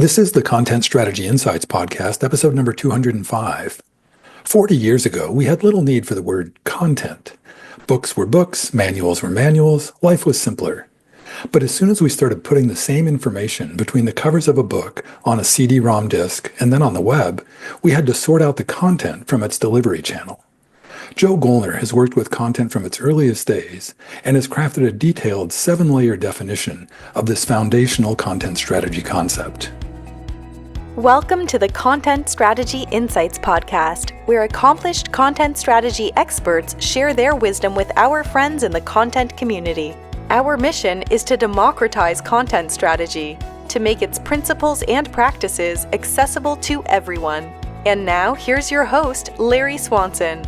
This is the Content Strategy Insights podcast, episode number 205. 40 years ago, we had little need for the word content. Books were books, manuals were manuals, life was simpler. But as soon as we started putting the same information between the covers of a book on a CD-ROM disc and then on the web, we had to sort out the content from its delivery channel. Joe Gollner has worked with content from its earliest days and has crafted a detailed 7-layer definition of this foundational content strategy concept. Welcome to the Content Strategy Insights podcast, where accomplished content strategy experts share their wisdom with our friends in the content community. Our mission is to democratize content strategy, to make its principles and practices accessible to everyone. And now, here's your host, Larry Swanson.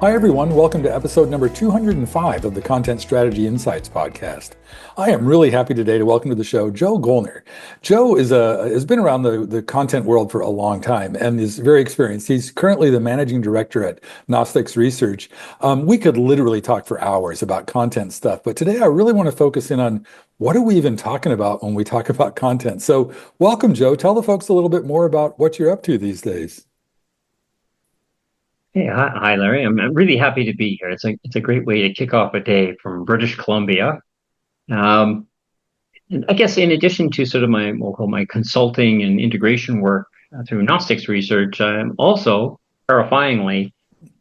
Hi everyone, welcome to episode number 205 of the Content Strategy Insights podcast. I am really happy today to welcome to the show Joe Gollner. Joe has been around the content world for a long time and is very experienced. He's currently the managing director at Gnostics Research. We could literally talk for hours about content stuff, but today I really want to focus in on what are we even talking about when we talk about content. So welcome, Joe. Tell the folks a little bit more about what you're up to these days. Hey, hi, Larry. I'm really happy to be here. It's a great way to kick off a day from British Columbia. And I guess in addition to sort of my consulting and integration work through Gnostics Research, I'm also, terrifyingly,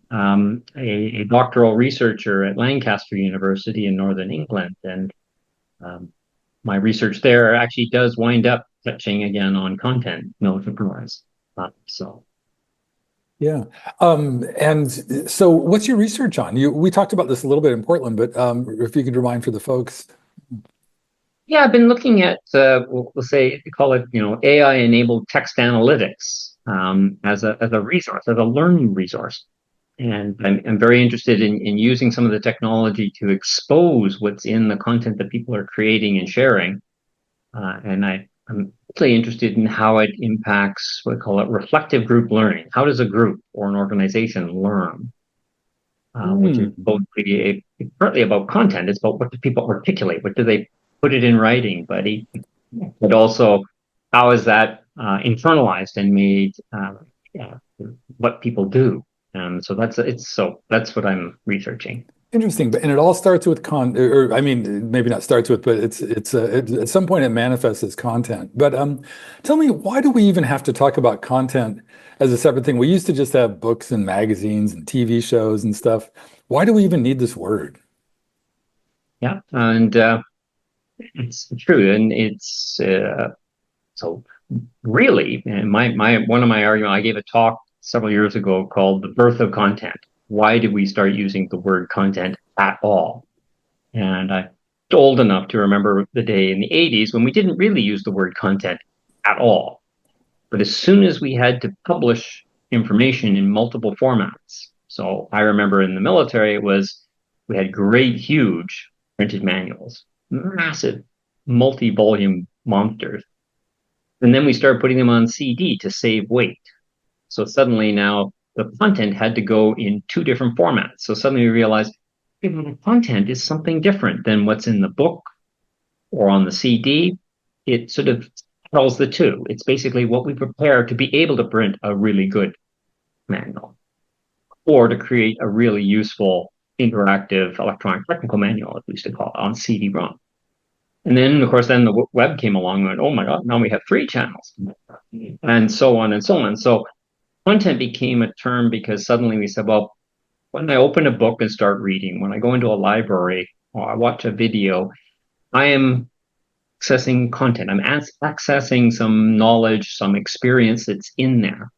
a doctoral researcher at Lancaster University in Northern England. And my research there actually does wind up touching again on content, entrepreneurs. Yeah. And so what's your research on? We talked about this a little bit in Portland, but if you could remind for the folks. Yeah, I've been looking at, we'll say, call it, AI-enabled text analytics as a resource, as a learning resource. And I'm very interested in using some of the technology to expose what's in the content that people are creating and sharing. And I'm particularly interested in how it impacts what we call it reflective group learning. How does a group or an organization learn? Which is both partly about content. It's about what do people articulate? What do they put it in writing? But also, how is that internalized and made what people do? So that's what I'm researching. Interesting, and it all starts with maybe not starts with, but it's at some point it manifests as content. But tell me, why do we even have to talk about content as a separate thing? We used to just have books and magazines and TV shows and stuff. Why do we even need this word? Yeah, and it's true, and it's so really. And one of my arguments, I gave a talk several years ago called "The Birth of Content." Why did we start using the word content at all? And I'm old enough to remember the day in the 80s when we didn't really use the word content at all. But as soon as we had to publish information in multiple formats, so I remember in the military, we had great, huge printed manuals, massive multi-volume monsters. And then we started putting them on CD to save weight. So suddenly now, the content had to go in two different formats. So suddenly we realized the content is something different than what's in the book or on the CD. It sort of tells the two. It's basically what we prepare to be able to print a really good manual or to create a really useful interactive electronic technical manual, as we used to call it, on CD-ROM. And then, of course, the web came along and went, oh my God, now we have 3 channels and so on and so on. So content became a term because suddenly we said, well, when I open a book and start reading, when I go into a library or I watch a video, I am accessing content. I'm accessing some knowledge, some experience that's in there.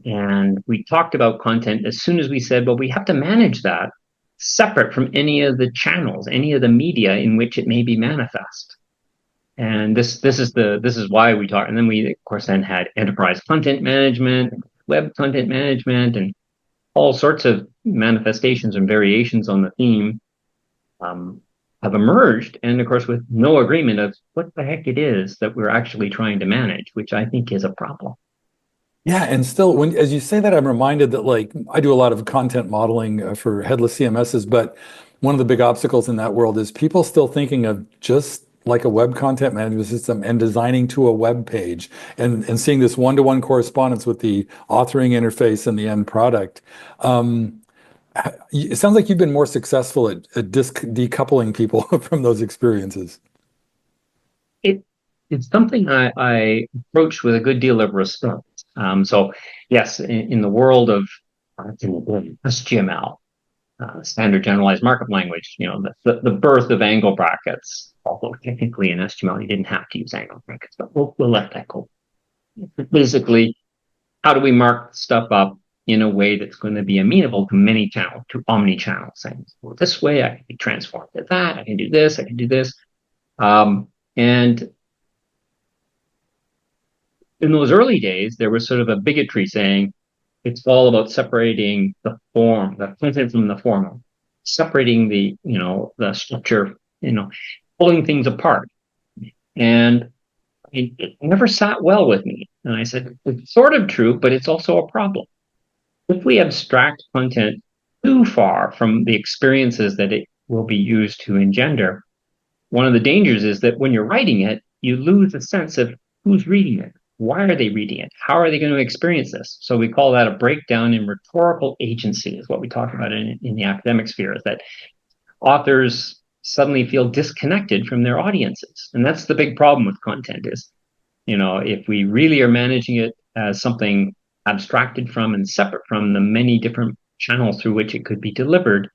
And we talked about content as soon as we said, well, we have to manage that separate from any of the channels, any of the media in which it may be manifest. And this is why we talk. And then we, of course, then had enterprise content management, web content management, and all sorts of manifestations and variations on the theme have emerged. And of course, with no agreement of what the heck it is that we're actually trying to manage, which I think is a problem. Yeah, and still, as you say that, I'm reminded that I do a lot of content modeling for headless CMSs, but one of the big obstacles in that world is people still thinking of just like a web content management system and designing to a web page and seeing this one-to-one correspondence with the authoring interface and the end product. It sounds like you've been more successful at decoupling people from those experiences. It's something I approach with a good deal of respect. So yes, in the world of HTML, standard generalized markup language, the birth of angle brackets, although technically in HTML you didn't have to use angle brackets, but we'll let that go. Basically, how do we mark stuff up in a way that's going to be amenable to many channels, to omni-channel things? Well, this way I can be transformed to that, I can do this, I can do this. And in those early days, there was sort of a bigotry saying it's all about separating the form, the content from the form, separating the structure, pulling things apart. And it never sat well with me. And I said, it's sort of true, but it's also a problem. If we abstract content too far from the experiences that it will be used to engender, one of the dangers is that when you're writing it, you lose a sense of who's reading it. Why are they reading it? How are they going to experience this? So we call that a breakdown in rhetorical agency, is what we talk about in the academic sphere, is that authors suddenly feel disconnected from their audiences. And that's the big problem with content is, if we really are managing it as something abstracted from and separate from the many different channels through which it could be delivered,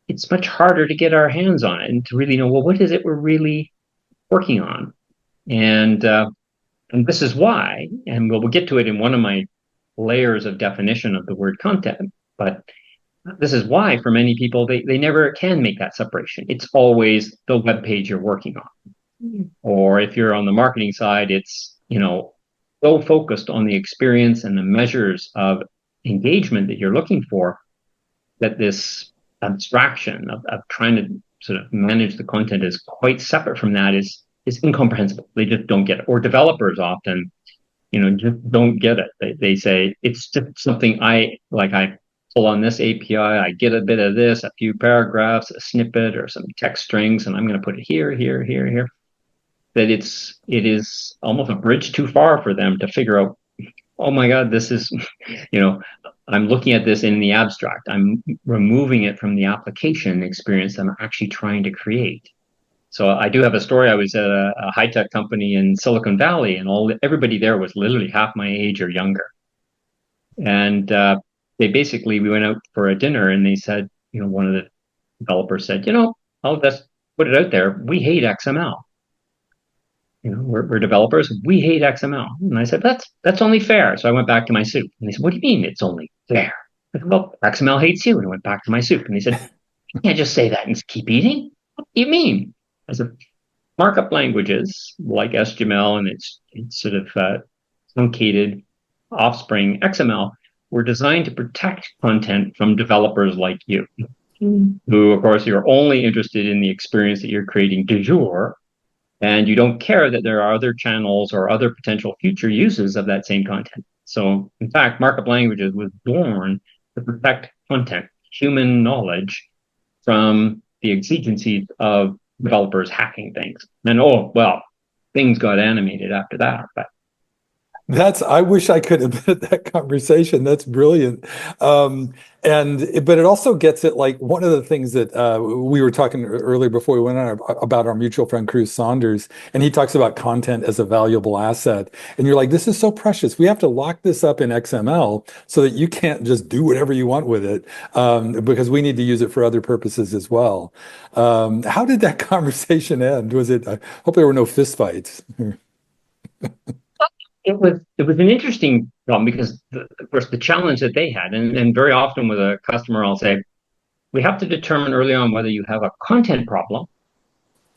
it's much harder to get our hands on it and to really know, well, what is it we're really working on? And this is why, and we'll get to it in one of my layers of definition of the word content, but this is why for many people, they never can make that separation. It's always the web page you're working on. Or if you're on the marketing side, it's, so focused on the experience and the measures of engagement that you're looking for that this abstraction of trying to sort of manage the content is quite separate from that is incomprehensible. They just don't get it. Or developers often, just don't get it. They say it's just something I pull on this API, I get a bit of this, a few paragraphs, a snippet or some text strings, and I'm going to put it here, here, here, here. That it is almost a bridge too far for them to figure out, oh my God, this is, I'm looking at this in the abstract. I'm removing it from the application experience I'm actually trying to create. So I do have a story. I was at a high-tech company in Silicon Valley, and everybody there was literally half my age or younger. And we went out for a dinner, and they said, one of the developers said, I'll just put it out there. We hate XML. We're developers. We hate XML. And I said, that's only fair. So I went back to my soup. And they said, what do you mean it's only fair? I said, well, XML hates you. And I went back to my soup. And they said, you can't just say that and keep eating. What do you mean? I said, markup languages like HTML and its sort of truncated offspring XML were designed to protect content from developers like you, who, of course, you're only interested in the experience that you're creating du jour. And you don't care that there are other channels or other potential future uses of that same content. So, in fact, markup languages was born to protect content, human knowledge, from the exigencies of developers hacking things. And things got animated after that. But I wish I could have been at that conversation. That's brilliant. But it also gets at like one of the things that we were talking earlier before we went on about our mutual friend, Cruz Saunders, and he talks about content as a valuable asset. And you're like, this is so precious. We have to lock this up in XML so that you can't just do whatever you want with it because we need to use it for other purposes as well. How did that conversation end? I hope there were no fistfights. It was an interesting problem because, of course, the challenge that they had, and very often with a customer, I'll say, we have to determine early on whether you have a content problem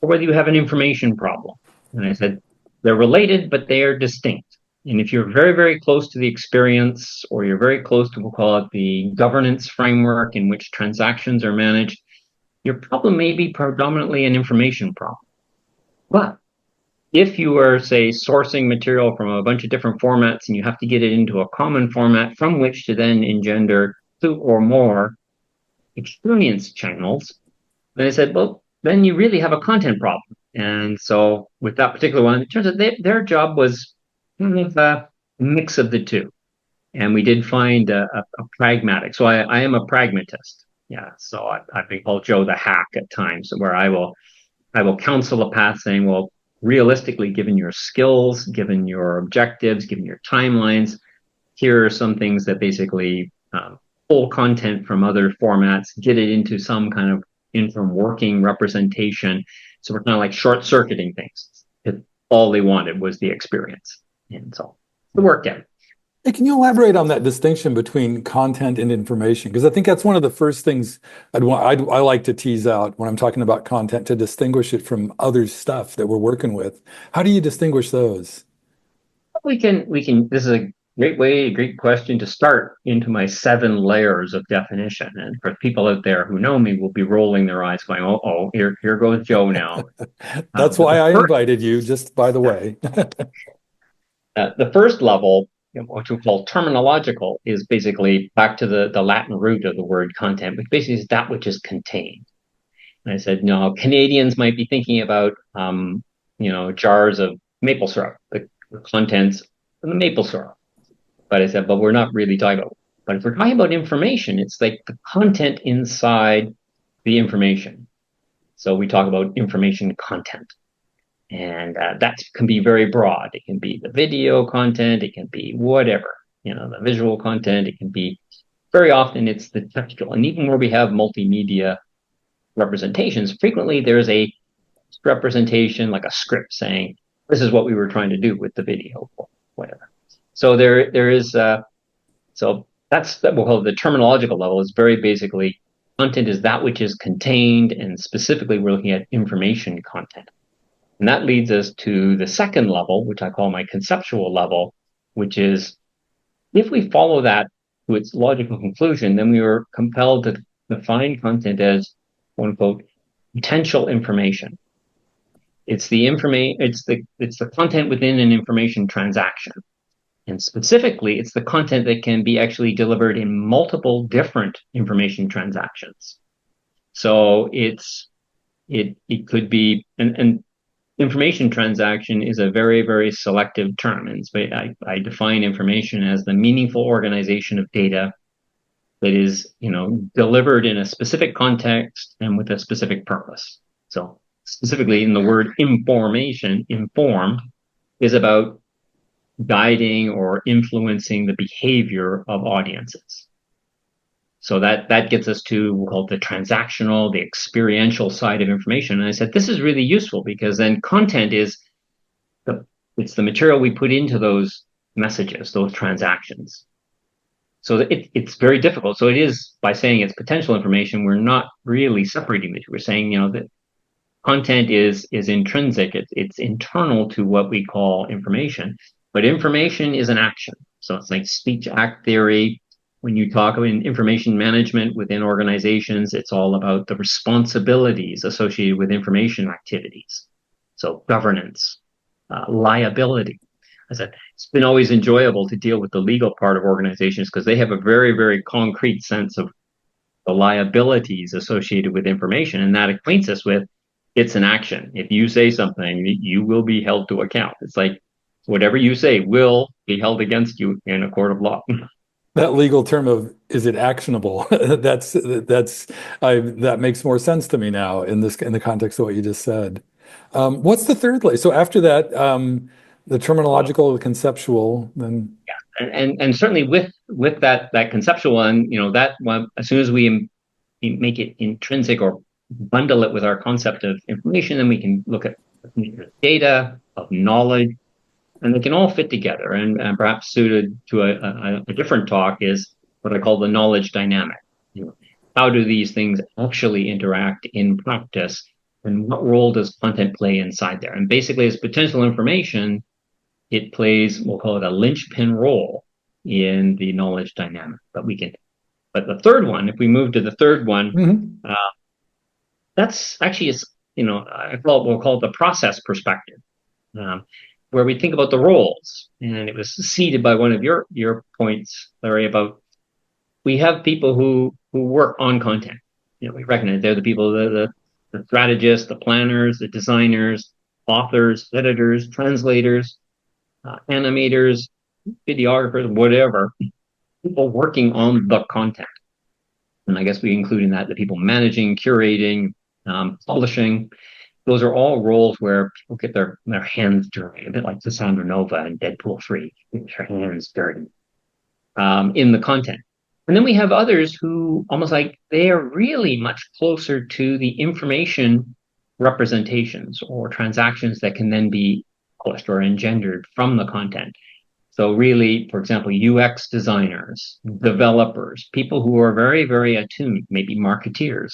or whether you have an information problem. And I said, they're related, but they are distinct. And if you're very, very close to the experience, or you're very close to, we'll call it the governance framework in which transactions are managed, your problem may be predominantly an information problem. But if you are, say, sourcing material from a bunch of different formats and you have to get it into a common format from which to then engender two or more experience channels, then I said, well, then you really have a content problem. And so with that particular one, it turns out their job was kind of a mix of the two. And we did find a pragmatic. So I am a pragmatist. Yeah. So I've been called Joe the hack at times, where I will counsel a path saying, well, realistically, given your skills, given your objectives, given your timelines, here are some things that basically pull content from other formats, get it into some kind of interim working representation. So we're kind of like short circuiting things. All they wanted was the experience. And so it worked out. Hey, can you elaborate on that distinction between content and information? Because I think that's one of the first things I like to tease out when I'm talking about content, to distinguish it from other stuff that we're working with. How do you distinguish those? We can, this is a great question to start into my 7 layers of definition. And for people out there who know me will be rolling their eyes going, oh, here goes Joe now. That's But why the I first, invited you, just by the way. the first level, what we call terminological, is basically back to the Latin root of the word content, which basically is that which is contained. And I said, no, Canadians might be thinking about, jars of maple syrup, the contents of the maple syrup. But I said, but we're not really talking about. But if we're talking about information, it's like the content inside the information. So we talk about information content. And that can be very broad. It can be the video content, it can be whatever, the visual content, it can be very often it's the textual. And even where we have multimedia representations, frequently there's a representation like a script saying, this is what we were trying to do with the video or whatever. So there is, so that's what we'll call the terminological level is very basically content is that which is contained, and specifically we're looking at information content. And that leads us to the second level, which I call my conceptual level, which is if we follow that to its logical conclusion, then we are compelled to define content as, quote unquote, potential information. It's the content within an information transaction. And specifically, it's the content that can be actually delivered in multiple different information transactions. So it could be, and information transaction is a very, very selective term. And so I define information as the meaningful organization of data that is, delivered in a specific context and with a specific purpose. So specifically in the word information, informed is about guiding or influencing the behavior of audiences. So that gets us to, we'll call it the transactional, the experiential side of information. And I said, this is really useful because then content is it's the material we put into those messages, those transactions. So it's very difficult. So it is, by saying it's potential information, we're not really separating the two. We're saying, that content is intrinsic. It's internal to what we call information, but information is an action. So it's like speech act theory. When you talk about information management within organizations, it's all about the responsibilities associated with information activities. So governance, liability. I said, it's been always enjoyable to deal with the legal part of organizations because they have a very, very concrete sense of the liabilities associated with information. And that acquaints us with it's an action. If you say something, you will be held to account. It's like whatever you say will be held against you in a court of law. That legal term of is it actionable? That makes more sense to me now in the context of what you just said. What's the third layer? So after that, the terminological, the conceptual, then and certainly with that conceptual one, that one, as soon as we make it intrinsic or bundle it with our concept of information, then we can look at data, of knowledge, and they can all fit together. And perhaps suited to a different talk is what I call the knowledge dynamic. How do these things actually interact in practice, and what role does content play inside there? And basically, as potential information, it plays, we'll call it a linchpin role in the knowledge dynamic. But the third one, if we move to the third one, that's actually we'll call it the process perspective, where we think about the roles. And it was seeded by one of your points, Larry, about we have people who work on content. We recognize they're the people, the strategists, the planners, the designers, authors, editors, translators, animators, videographers, whatever, people working on the content. And I guess we include in that the people managing, curating, publishing. Those are all roles where people get their hands dirty, a bit like Cassandra Nova and Deadpool 3, get their hands dirty in the content. And then we have others who almost like they are really much closer to the information representations or transactions that can then be published or engendered from the content. So really, for example, UX designers, developers, people who are very, very attuned, maybe marketeers,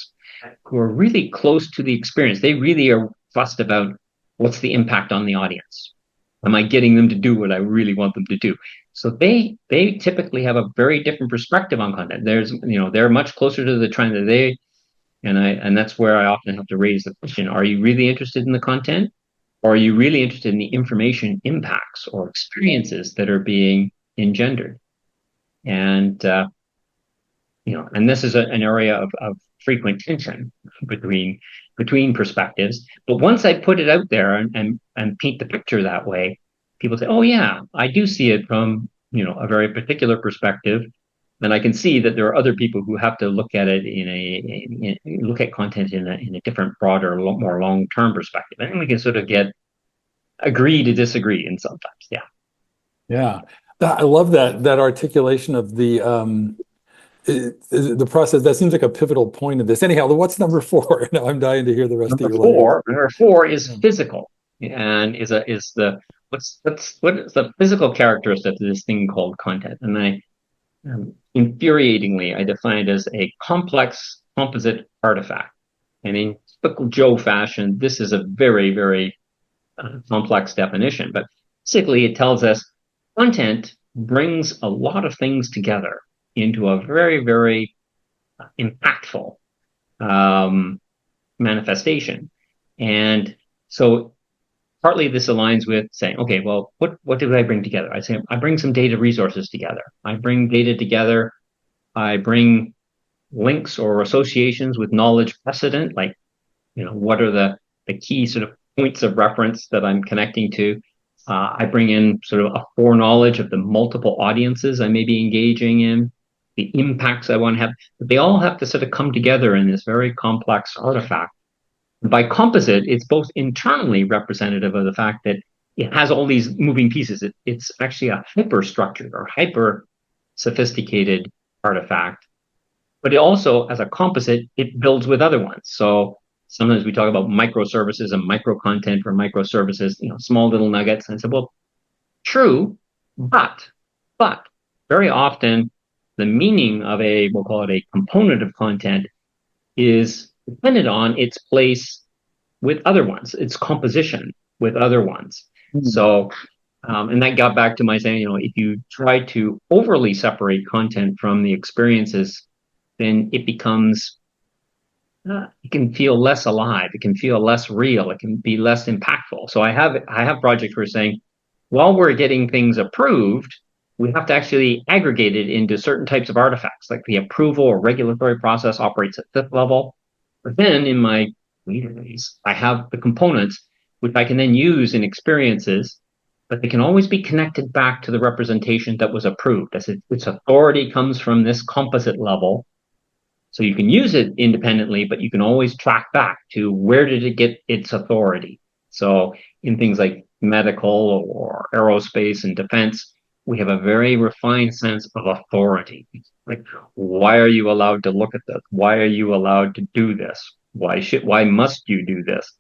who are really close to the experience. They really are fussed about what's the impact on the audience. Am I getting them to do what I really want them to do? So they typically have a very different perspective on content. They're much closer to the trend that they, and that's where I often have to raise the question: are you really interested in the content? Or are you really interested in the information impacts or experiences that are being engendered? And and this is an area of frequent tension between perspectives. But once I put it out there and paint the picture that way, people say, "Oh yeah, I do see it from a very particular perspective." Then I can see that there are other people who have to look at it look at content in a different, broader, more long-term perspective, and then we can sort of agree to disagree, and sometimes, yeah. Yeah, I love that articulation of the process. That seems like a pivotal point of this. Anyhow, what's number 4? Now I'm dying to hear the rest of your Number four is physical, and what is the physical characteristic of this thing called content? And infuriatingly, I define it as a complex composite artifact. And in typical Joe fashion, this is a very, very complex definition. But basically, it tells us content brings a lot of things together into a very, very impactful manifestation. And so partly this aligns with saying, okay, well, what did I bring together? I say, I bring some data resources together. I bring data together. I bring links or associations with knowledge precedent, like, what are the key sort of points of reference that I'm connecting to. I bring in sort of a foreknowledge of the multiple audiences I may be engaging in, the impacts I want to have. But they all have to sort of come together in this very complex artifact. By composite, it's both internally representative of the fact that it has all these moving pieces. It's actually a hyper-structured or hyper-sophisticated artifact. But it also, as a composite, it builds with other ones. So sometimes we talk about microservices and micro content for microservices, small little nuggets. And I said, well, true, but very often the meaning of we'll call it a component of content, is dependent on its place with other ones, its composition with other ones. Mm-hmm. So, and that got back to my saying, if you try to overly separate content from the experiences, then it becomes, it can feel less alive. It can feel less real. It can be less impactful. So I have projects where we're saying, while we're getting things approved, we have to actually aggregate it into certain types of artifacts, like the approval or regulatory process operates at this level. But then in my database, I have the components which I can then use in experiences, but they can always be connected back to the representation that was approved, as its authority comes from this composite level. So you can use it independently, but you can always track back to where did it get its authority. So in things like medical or aerospace and defense, we have a very refined sense of authority. Like, why are you allowed to look at this? Why are you allowed to do this? Why must you do this?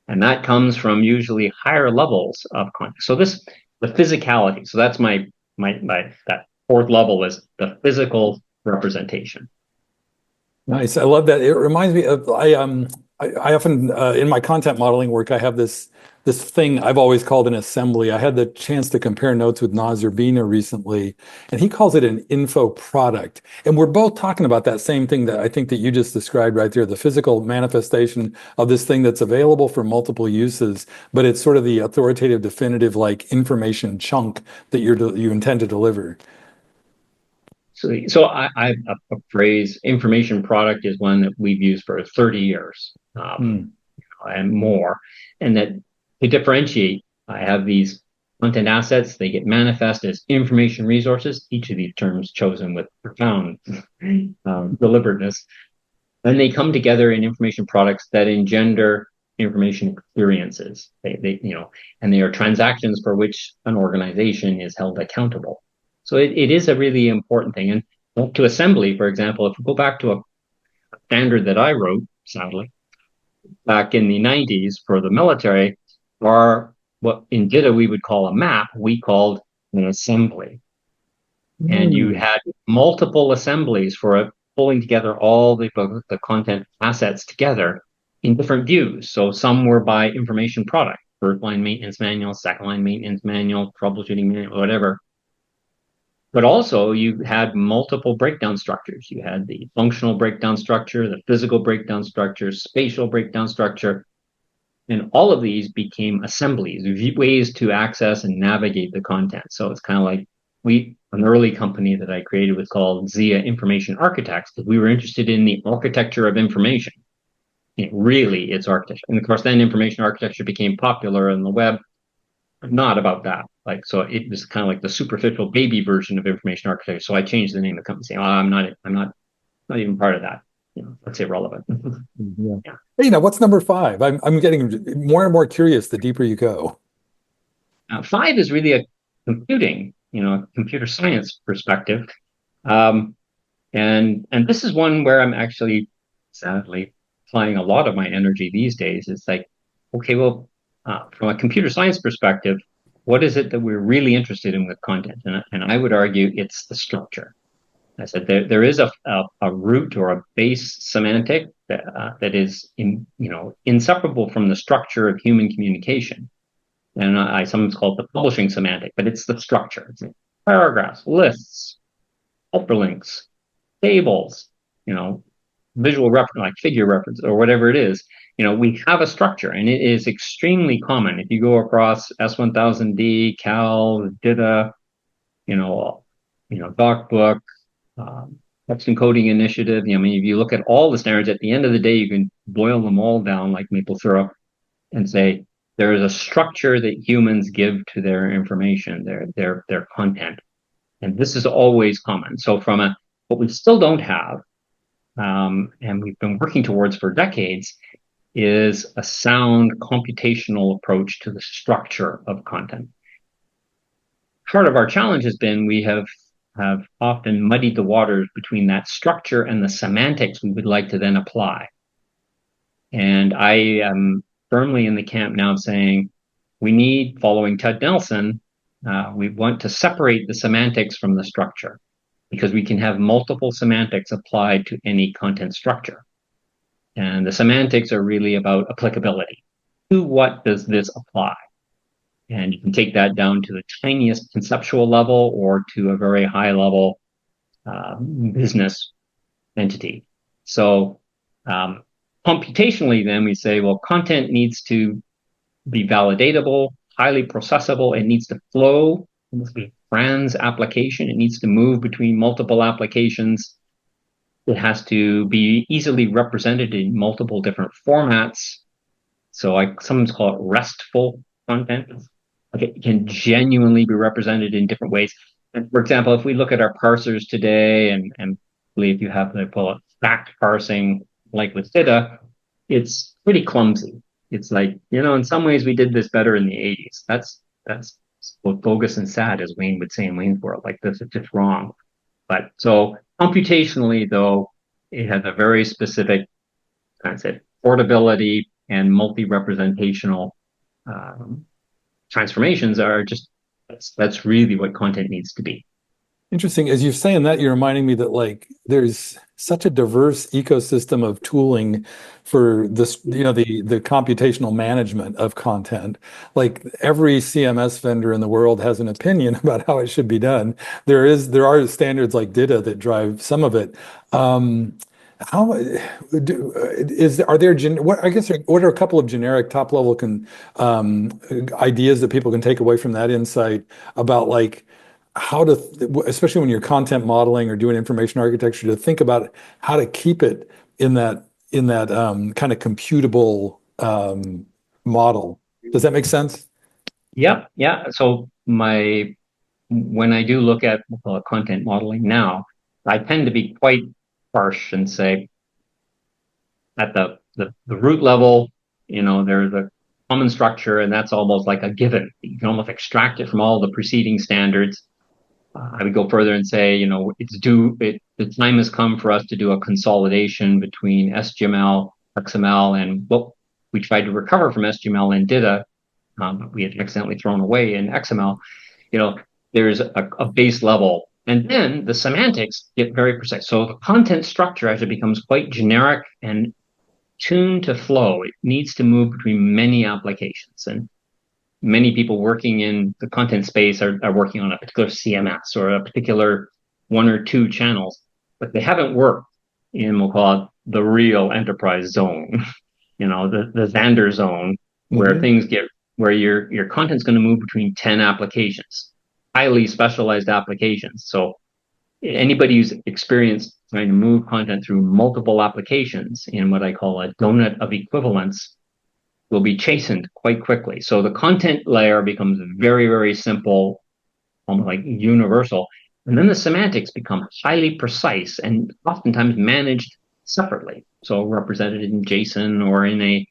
And that comes from usually higher levels of context. So the physicality. So that's my that fourth level is the physical representation. Nice. I love that. It reminds me of I often in my content modeling work, I have this thing I've always called an assembly. I had the chance to compare notes with Nazir Bina recently, and he calls it an info product. And we're both talking about that same thing that I think that you just described right there, the physical manifestation of this thing that's available for multiple uses, but it's sort of the authoritative, definitive, like information chunk that you intend to deliver. So a phrase, information product, is one that we've used for 30 years and more. And that to differentiate, I have these content assets, they get manifest as information resources, each of these terms chosen with profound deliberateness. And they come together in information products that engender information experiences. And they are transactions for which an organization is held accountable. So it is a really important thing. And to assembly, for example, if we go back to a standard that I wrote, sadly, back in the 90s for the military, or what in DITA we would call a map, we called an assembly. And you had multiple assemblies for pulling together all the content assets together in different views. So some were by information product, first line maintenance manual, second line maintenance manual, troubleshooting manual, whatever. But also you had multiple breakdown structures. You had the functional breakdown structure, the physical breakdown structure, spatial breakdown structure. And all of these became assemblies, ways to access and navigate the content. So it's kind of like an early company that I created was called Zia Information Architects, because we were interested in the architecture of information. It's architecture. And of course, then information architecture became popular in the web. Not about that. So it was kind of like the superficial baby version of information architecture. So I changed the name of the company, saying, I'm not even part of that. That's irrelevant. Yeah. What's number 5? I'm getting more and more curious the deeper you go. 5 is really a computer science perspective. And this is one where I'm actually, sadly, applying a lot of my energy these days. It's like, okay, well, from a computer science perspective, what is it that we're really interested in with content? And I would argue it's the structure. I said there is a root or a base semantic that is inseparable from the structure of human communication. And I sometimes call it the publishing semantic, but it's the structure. It's like paragraphs, lists, hyperlinks, tables, visual reference, like figure reference or whatever it is. We have a structure, and it is extremely common. If you go across S1000D, Cal, DITA, DocBook, text encoding initiative. If you look at all the standards, at the end of the day, you can boil them all down like maple syrup and say there is a structure that humans give to their information, their content, and this is always common. So what we still don't have, and we've been working towards for decades, is a sound computational approach to the structure of content. Part of our challenge has been we have often muddied the waters between that structure and the semantics we would like to then apply. And I am firmly in the camp now saying we need, following Ted Nelson, we want to separate the semantics from the structure, because we can have multiple semantics applied to any content structure. And the semantics are really about applicability. To what does this apply? And you can take that down to the tiniest conceptual level or to a very high level business entity. So computationally, then we say, well, content needs to be validatable, highly processable. It needs to flow. It must be trans application. It needs to move between multiple applications. It has to be easily represented in multiple different formats. So I sometimes call it RESTful content. It can genuinely be represented in different ways. And for example, if we look at our parsers today, and believe you have to pull it fact parsing, like with DITA, it's pretty clumsy. It's like, in some ways we did this better in the 80s. That's both bogus and sad, as Wayne would say in Wayne's World. Like, this is just wrong. But so computationally, though, it has a very specific concept, portability and multi-representational transformations are just, that's really what content needs to be. Interesting. As you're saying that, you're reminding me that there's such a diverse ecosystem of tooling for this, the computational management of content. Like every CMS vendor in the world has an opinion about how it should be done. There are standards like DITA that drive some of it. What are a couple of generic top level ideas that people can take away from that insight about how to, especially when you're content modeling or doing information architecture, to think about how to keep it in that kind of computable model. Does that make sense? Yeah, yeah. So when I do look at, we'll call it content modeling now, I tend to be quite harsh and say at the root level, there's a common structure, and that's almost like a given. You can almost extract it from all the preceding standards. I would go further and say, the time has come for us to do a consolidation between SGML, XML, and what we tried to recover from SGML and DITA, but we had accidentally thrown away in XML. There's a base level, and then the semantics get very precise. So the content structure, as it becomes quite generic and tuned to flow, it needs to move between many applications. And many people working in the content space are working on a particular CMS or a particular one or two channels, but they haven't worked in, we'll call it, the real enterprise zone, the Xander zone, where things get, where your content's going to move between 10 applications, highly specialized applications. So anybody who's experienced trying to move content through multiple applications in what I call a donut of equivalence will be chastened quite quickly. So the content layer becomes very, very simple, almost like universal. And then the semantics become highly precise and oftentimes managed separately. So represented in JSON or in a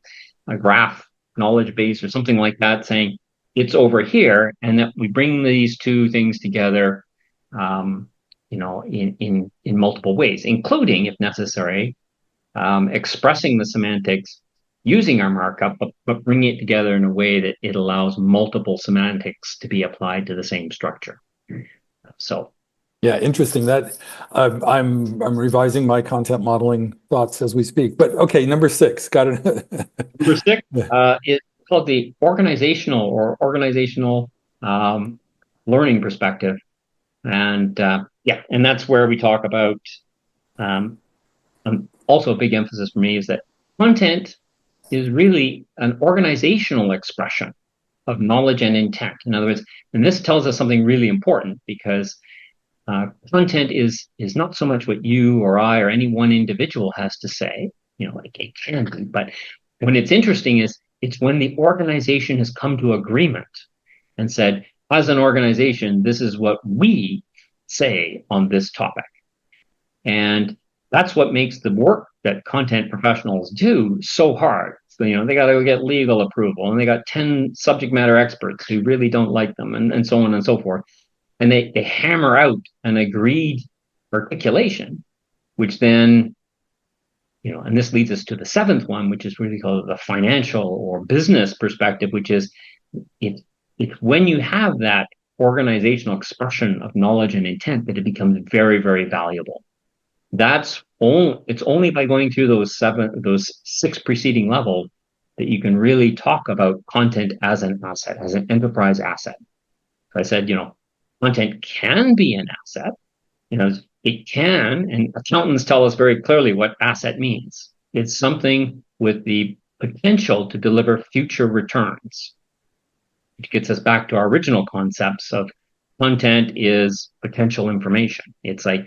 graph knowledge base or something like that, saying it's over here, and that we bring these two things together, in multiple ways, including, if necessary, expressing the semantics using our markup, but bringing it together in a way that it allows multiple semantics to be applied to the same structure. So, yeah, interesting. That I'm revising my content modeling thoughts as we speak. But okay, number 6, got it. Number 6 is called the organizational learning perspective, and and that's where we talk about. Also, a big emphasis for me is that content is really an organizational expression of knowledge and intent. In other words, and this tells us something really important, because content is not so much what you or I or any one individual has to say, like it can be, but when it's interesting is it's when the organization has come to agreement and said, as an organization, this is what we say on this topic. And that's what makes the work that content professionals do so hard. So, they got to go get legal approval, and they got 10 subject matter experts who really don't like them, and so on and so forth. And they hammer out an agreed articulation, which then, and this leads us to the 7th one, which is really called the financial or business perspective, which is it's when you have that organizational expression of knowledge and intent that it becomes very, very valuable. It's only by going through those 6 preceding levels that you can really talk about content as an asset, as an enterprise asset. So I said, content can be an asset. It can, and accountants tell us very clearly what asset means. It's something with the potential to deliver future returns, which gets us back to our original concepts of content is potential information. It's like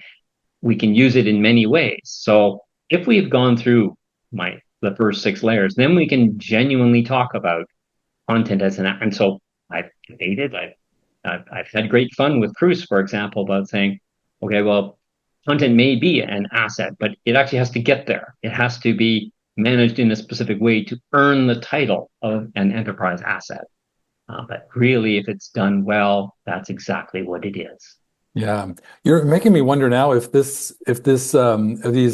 we can use it in many ways. So if we've gone through the first 6 layers, then we can genuinely talk about content as and so I've debated, I've had great fun with Cruz, for example, about saying, okay, well, content may be an asset, but it actually has to get there. It has to be managed in a specific way to earn the title of an enterprise asset. But really, if it's done well, that's exactly what it is. Yeah, you're making me wonder now if these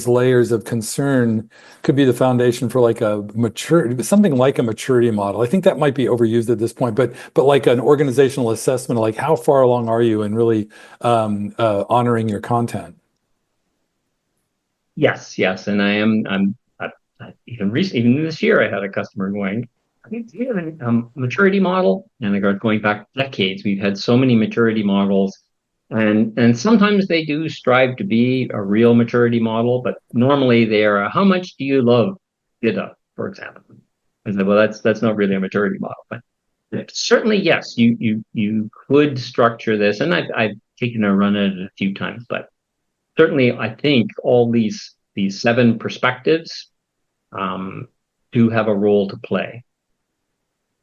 layers of concern could be the foundation for like something like a maturity model. I think that might be overused at this point, but like an organizational assessment, like how far along are you in really honoring your content? Yes, and even this year I had a customer going, I think we have a maturity model, and they're going back decades. We've had so many maturity models. And sometimes they do strive to be a real maturity model, but normally they are, how much do you love DITA, for example? I said, well, that's not really a maturity model, but certainly, yes, you could structure this. And I've taken a run at it a few times, but certainly I think all these 7 perspectives do have a role to play.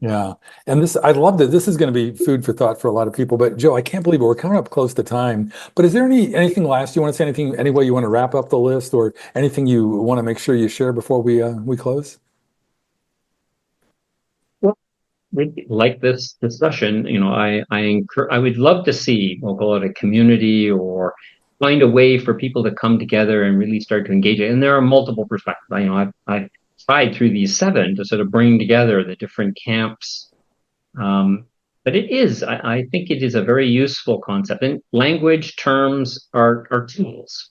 Yeah. And I love that this is going to be food for thought for a lot of people. But Joe, I can't believe it. We're coming up close to time. But is there anything last you want to say? Anything, any way you want to wrap up the list, or anything you want to make sure you share before we close? Well, like this discussion, I would love to see, we'll call it a community, or find a way for people to come together and really start to engage it. And there are multiple perspectives. I've tried through these 7 to sort of bring together the different camps. But I think it is a very useful concept. And language terms are tools,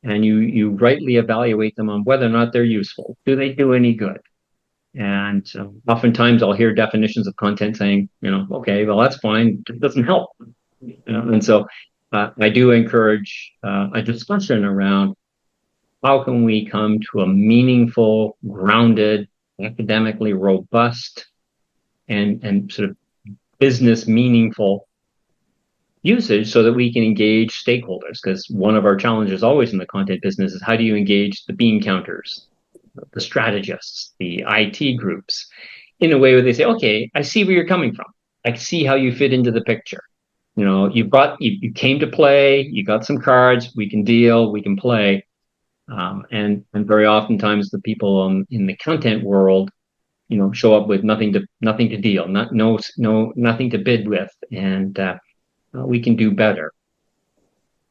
and you rightly evaluate them on whether or not they're useful. Do they do any good? And oftentimes I'll hear definitions of content saying, okay, well, that's fine. It doesn't help. And so I do encourage a discussion around how can we come to a meaningful, grounded, academically robust, and sort of business meaningful usage so that we can engage stakeholders. Because one of our challenges always in the content business is how do you engage the bean counters, the strategists, the IT groups, in a way where they say, okay, I see where you're coming from. I see how you fit into the picture. You came to play, you got some cards, we can deal, we can play. And very oftentimes the people in the content world, show up with nothing to deal, nothing to bid with, and we can do better.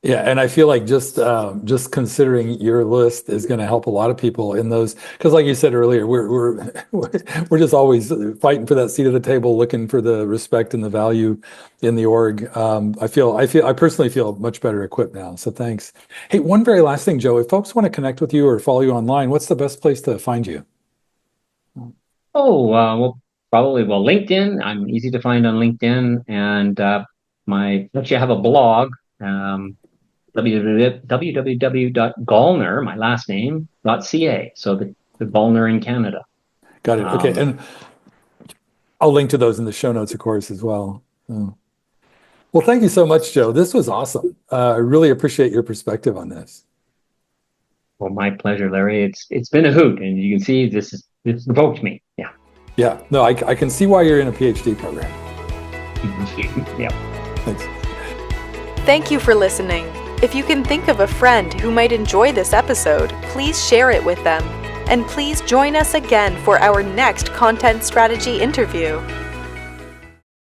Yeah, and I feel like just considering your list is going to help a lot of people in those, because like you said earlier, we're just always fighting for that seat at the table, looking for the respect and the value in the org. I personally feel much better equipped now. So thanks. Hey, one very last thing, Joe. If folks want to connect with you or follow you online, what's the best place to find you? Probably LinkedIn. I'm easy to find on LinkedIn, and actually I have a blog. www.Gollner, my last name, .ca. So the Gollner in Canada. Got it. Okay. And I'll link to those in the show notes, of course, as well. Well, thank you so much, Joe. This was awesome. I really appreciate your perspective on this. Well, my pleasure, Larry. It's been a hoot, and you can see this provoked me. Yeah. Yeah. No, I can see why you're in a PhD program. Yeah. Thanks. Thank you for listening. If you can think of a friend who might enjoy this episode, please share it with them. And please join us again for our next content strategy interview.